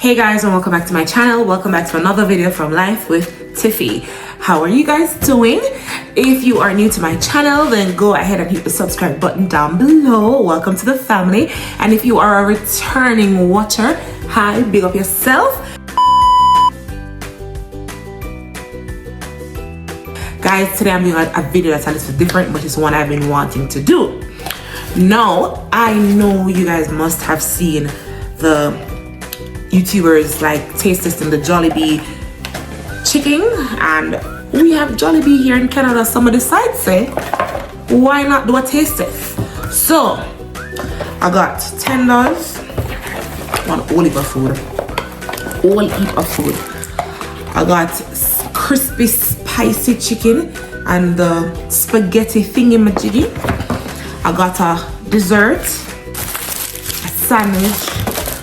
Hey guys, and welcome back to my channel. Welcome back to another video from Life with Tiffy. How are you guys doing? If you are new to my channel, then go ahead and hit the subscribe button down below. Welcome to the family. And if you are a returning watcher, hi, big up yourself. Guys, today I'm doing a video that's a little different, but it's one I've been wanting to do. Now, I know you guys must have seen the YouTubers like taste testing the Jollibee chicken, and we have Jollibee here in Canada. Some of the sites say, why not do a taste test? So, I got $10, one whole heap of food. I got crispy spicy chicken and the spaghetti thingy-majiggy. I got a dessert, a sandwich,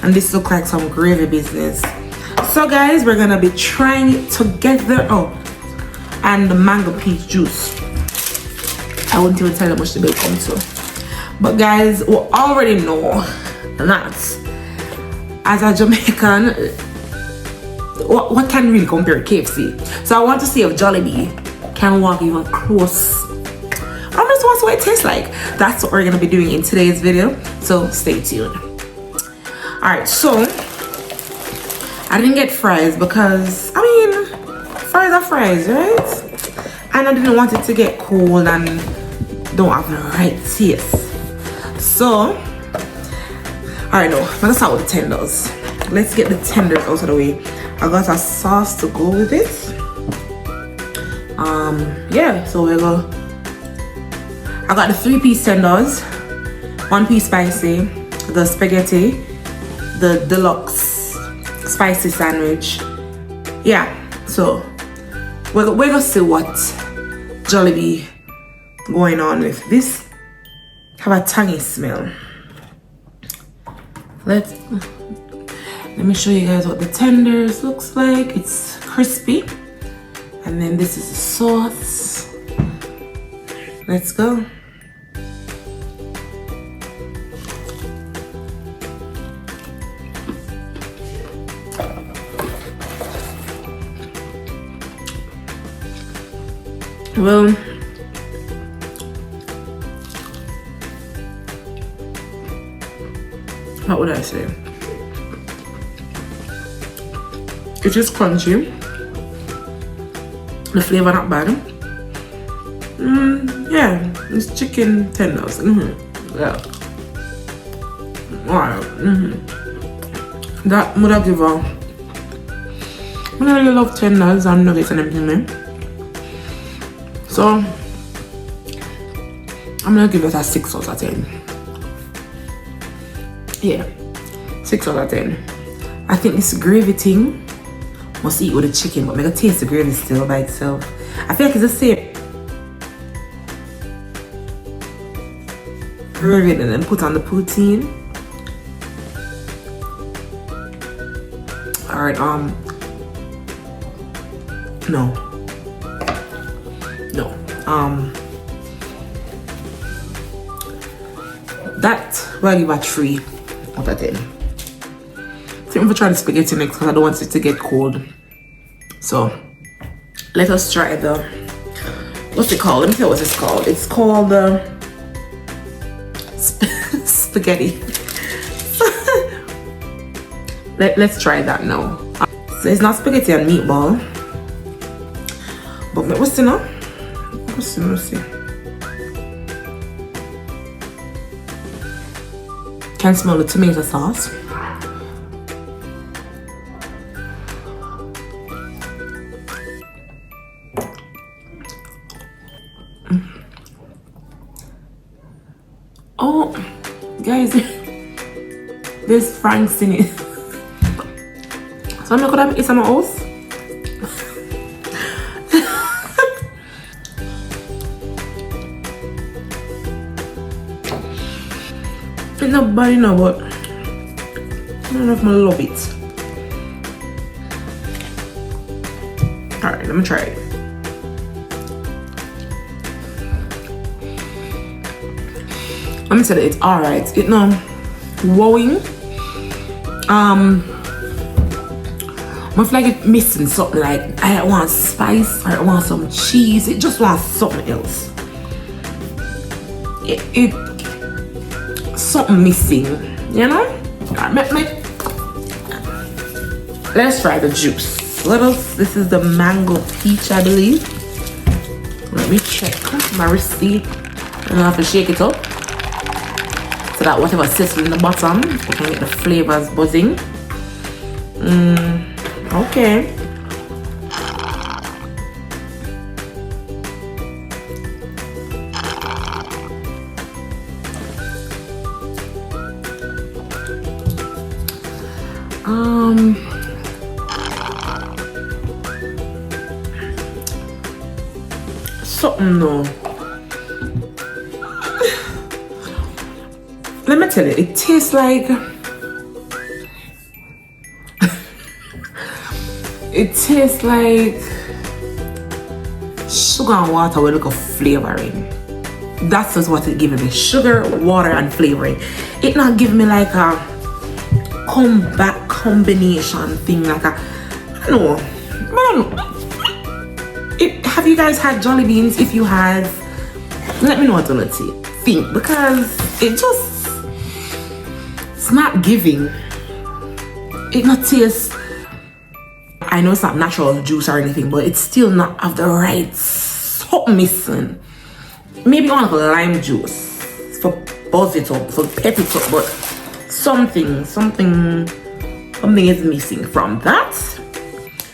and this looks like some gravy business. So guys, we're gonna be trying it together. Oh, and the mango peach juice. I wouldn't even tell you how much the bill comes to. But guys, we already know that as a Jamaican, what can really compare to KFC? So I want to see if Jollibee can walk even close. I just want to see what it tastes like. That's what we're gonna be doing in today's video. So stay tuned. Alright, so I didn't get fries because fries are fries, right? And I didn't want it to get cold and don't have the right taste. So alright, no, I'm gonna start with the tenders. Let's get the tenders out of the way. I got a sauce to go with it. Yeah, so we'll go. I got the 3-piece tenders, 1-piece spicy, the spaghetti, the deluxe spicy sandwich. Yeah, so we're gonna see what Jollibee going on with this. Have a tangy smell. Let me show you guys what the tenders looks like. It's crispy, and then this is the sauce. Let's go. Well, what would I say? It is crunchy. The flavor not bad. Yeah, it's chicken tenders. Yeah. Alright. That would I give a. I really love tenders and nuggets and everything. So I'm gonna give it a 6 out of 10. Yeah, 6 out of 10. I think this gravy thing must eat with the chicken, but I'm gonna taste the gravy still by itself. I feel like it's the same gravy and then put on the poutine. Alright, no. That will give a 3 out of 10. I think I'm gonna try the spaghetti next because I don't want it to get cold. So let us try the, what's it called? Let me tell you what it's called. It's called the spaghetti. Let's try that now. So it's not spaghetti and meatball, but what's the name? Let's see. Can smell the tomato sauce. Oh, guys, there's Frank's in it. So I'm not gonna eat some else. It's not bad enough, but I don't know if I love it. Alright, let me try it. Let me tell you, it's alright. It's not wowing. I feel like it's missing something. Like I want spice, or I want some cheese. It just wants something else. It something missing, you know? Let's try the juice. This is the mango peach, I believe. Let me check my receipt. And I have to shake it up so that whatever sits in the bottom, we can get the flavors buzzing. Okay. Something no. Let me tell you, it tastes like it tastes like sugar and water with like a flavoring. That's just what it giving me. Sugar, water, and flavoring. It not giving me like a combination thing, like a I don't know. Have you guys had Jollibees? If you have, let me know what you think, because it's not giving. It not tastes. I know it's not natural juice or anything, but it's still not of the right something missing. Maybe one of the lime juice for buzz it up, for pep it up, but something is missing from that.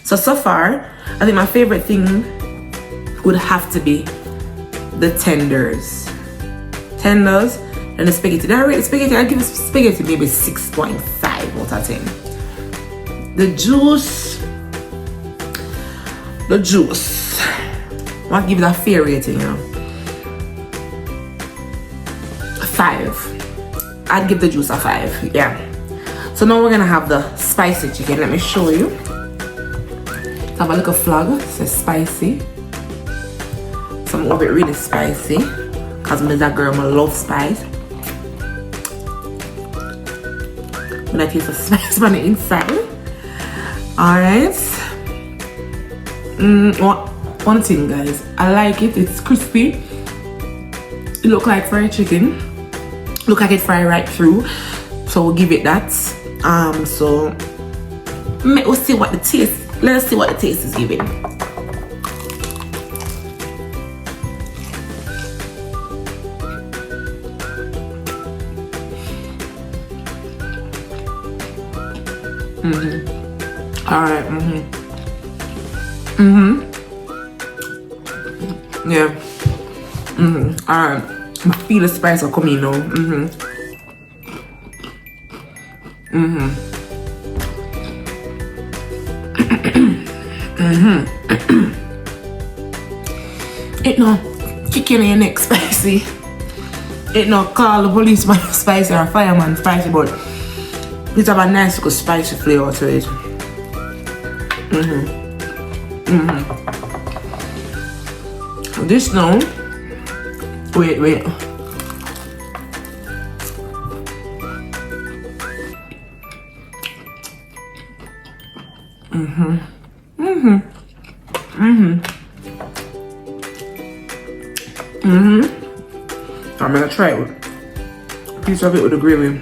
So far, I think my favorite thing would have to be the tenders and the spaghetti. Did I rate the spaghetti? I'd give the spaghetti maybe 6.5 out of 10. The juice, I'll give it a fair rating, you know. 5. I'd give the juice a 5, yeah. So now we're gonna have the spicy chicken. Let me show you. Have a little flag, it says spicy. Some of it really spicy, cause I'm that girl, I love spice. When I taste the spice on the inside. Alright. One thing, guys, I like it. It's crispy. It look like fried chicken. Look like it fried right through. So we'll give it that. So we'll see what the taste. Let us see what the taste is giving. Alright, yeah. Alright. I feel the spice are coming now. It no chicken in your neck spicy. It no call the policeman spicy or fireman spicy, but it have a nice little spicy flavor to it. This now, wait. I'm gonna try it with a piece of it with the gravy.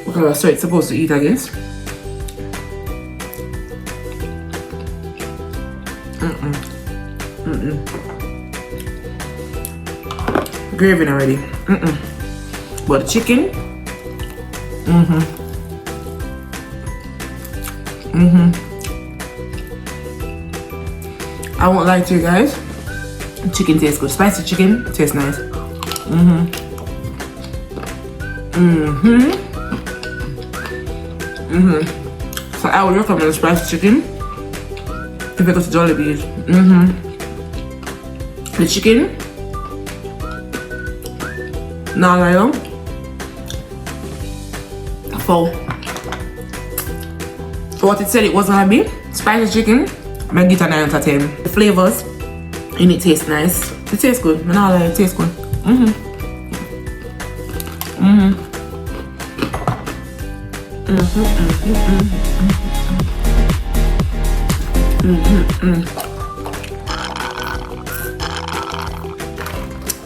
Because that's what it's supposed to eat, I guess. Gravy already. But the chicken. I won't lie to you guys. Chicken tastes good. Spicy chicken tastes nice. So I would recommend spicy chicken if it goes to Jollibee's. The chicken, now I know, for what it said it was gonna be, spicy chicken, I'm gonna give it a 9 out of 10. The flavors in it taste nice. It tastes good. Now it tastes good. But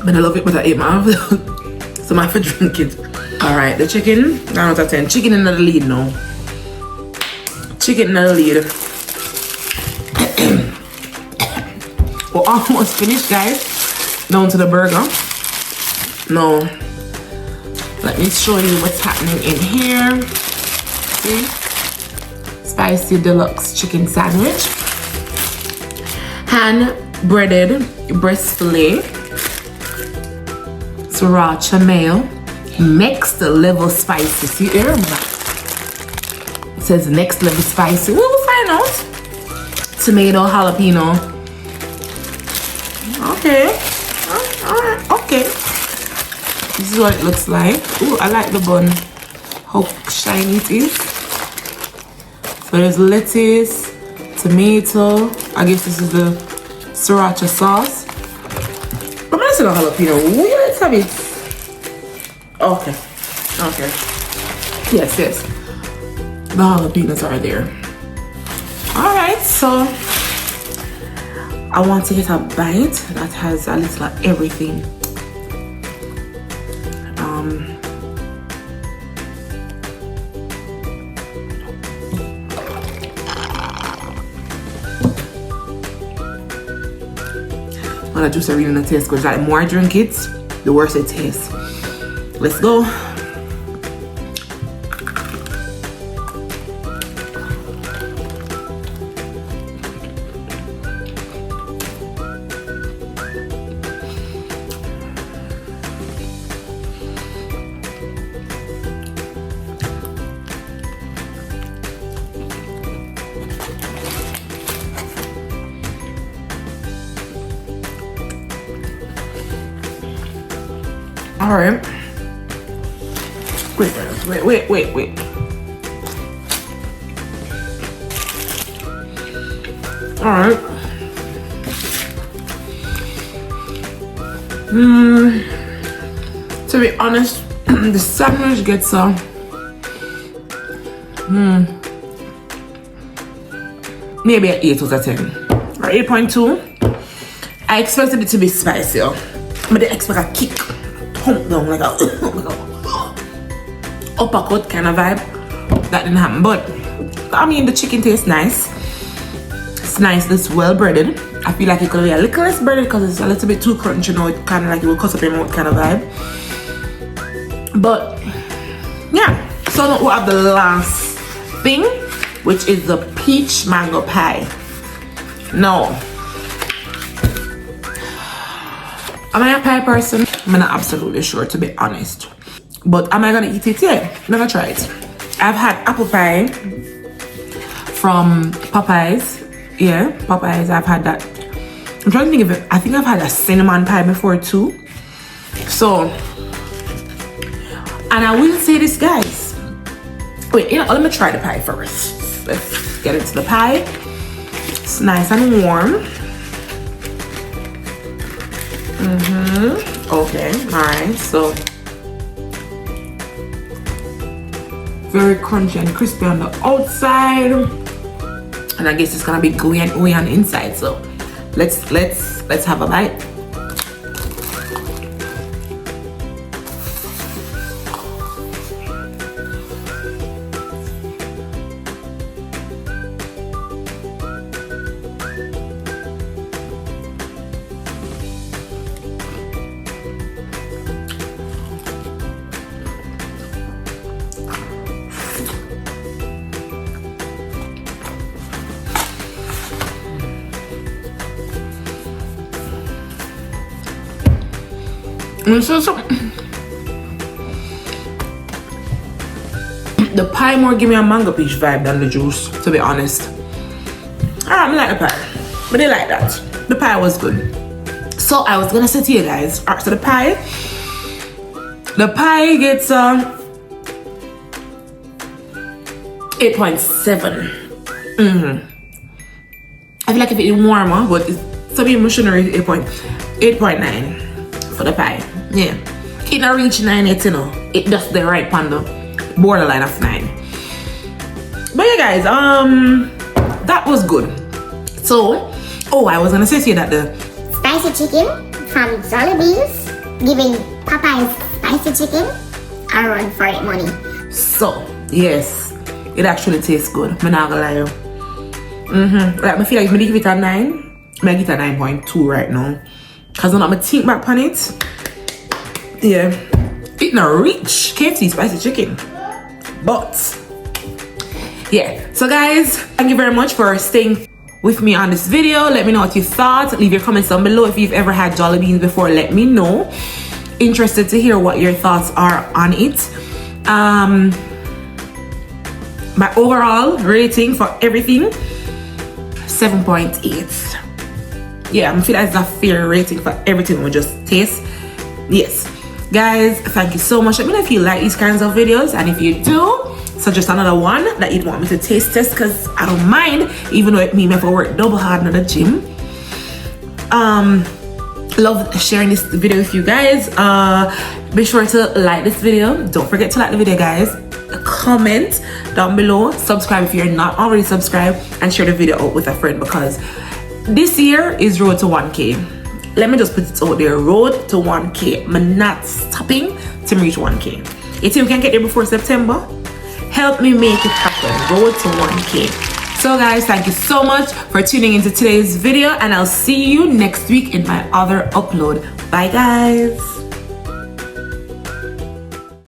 I love it, but I ate my so I have to drink it. Alright, the chicken, 9 out of 10. Chicken in the lead now. Chicken in the lead. We're almost finished, guys. Down to the burger. Now, let me show you what's happening in here. See? Spicy deluxe chicken sandwich. Hand breaded breast fillet. Sriracha mayo. Next level spicy. See here? It says next level spicy. We will find out. Tomato jalapeno. Okay. Alright. Okay. This is what it looks like. Ooh, I like the bun. How shiny it is. So there's lettuce, tomato. I guess this is the sriracha sauce. I'm gonna say the jalapeno. Let's have it. Okay. Okay. Yes, yes. The jalapenos are there. Alright, so I want to get a bite that has a little of everything. But I just really not taste good. Like, the more I drink it, the worse it tastes. Let's go. All right. Wait. All right. To be honest, the sandwich gets a maybe an 8 out of 10 or 8.2. I expected it to be spicier, but I expect a kick, pump down like a uppercut kind of vibe. That didn't happen, but I mean the chicken tastes nice. It's nice. It's well breaded. I feel like it could be a little less breaded because it's a little bit too crunchy. You know, it kind of like it will cut up your mouth kind of vibe. But yeah, so now we have the last thing, which is the peach mango pie. No, am I a pie person? I'm not absolutely sure, to be honest. But am I gonna eat it? Yeah, never tried. I've had apple pie from Popeyes. Yeah, Popeyes, I've had that. I'm trying to think of it. I think I've had a cinnamon pie before too. So, and I will say this, guys. Wait, you know, let me try the pie first. Let's get into the pie. It's nice and warm. Okay, alright, so very crunchy and crispy on the outside, and I guess it's gonna be gooey and ooey on the inside. So let's have a bite. So the pie more give me a mango peach vibe than the juice, to be honest. I like the pie, but they like that. The pie was good. So I was gonna say to you guys, so the pie gets 8.7. I feel like if it's warmer, but some people shouldn't rate 8.9 for the pie. Yeah, it not reach 9 yet, you know. It just the right on the borderline of 9. But yeah, guys, that was good. So, oh, I was gonna say to you that the spicy chicken from Jollibee's giving Popeye's spicy chicken a run for it money. so yes, it actually tastes good. I'm not gonna lie. Like I feel like if I give it a 9, I give it a 9.2 right now. Cause when I'm think back on it, yeah, it not rich KFC spicy chicken. But yeah, so guys, thank you very much for staying with me on this video. Let me know what you thought. Leave your comments down below. If you've ever had Jollibees before, let me know. Interested to hear what your thoughts are on it. My overall rating for everything, 7.8. Yeah, I feel like it's a fair rating for everything we just taste. Yes, guys, thank you so much. Let me know if you like these kinds of videos, and if you do, suggest another one that you'd want me to taste test, because I don't mind, even though it means I have to work double hard in the gym. Love sharing this video with you guys. Be sure to like this video. Don't forget to like the video, guys. Comment down below, subscribe if you're not already subscribed, and share the video out with a friend, because this year is road to 1K. Let me just put it out there, road to 1K. I'm not stopping to reach 1K. If you can get there before September, help me make it happen. Road to 1K. So guys, thank you so much for tuning into today's video, and I'll see you next week in my other upload. Bye guys.